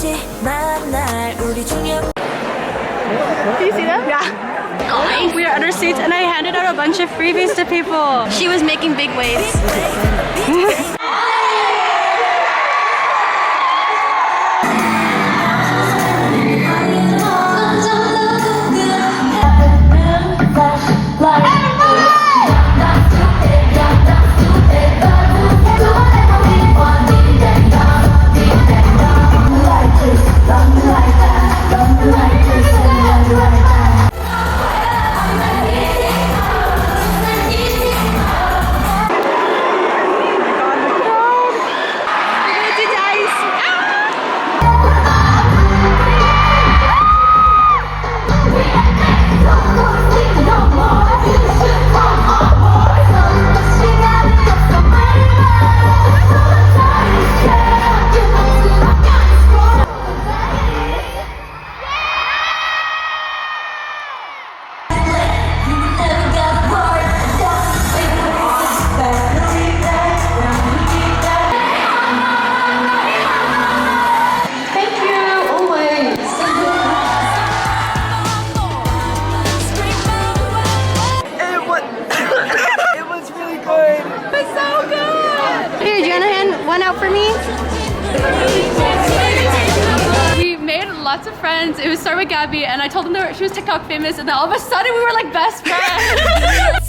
Do you see that? Yeah. Nice. We are at our seats and I handed out a bunch of freebies to people. She was making big waves. Out for me. We made lots of friends. It was start with Gabby and I told them she was TikTok famous and then all of a sudden we were like best friends.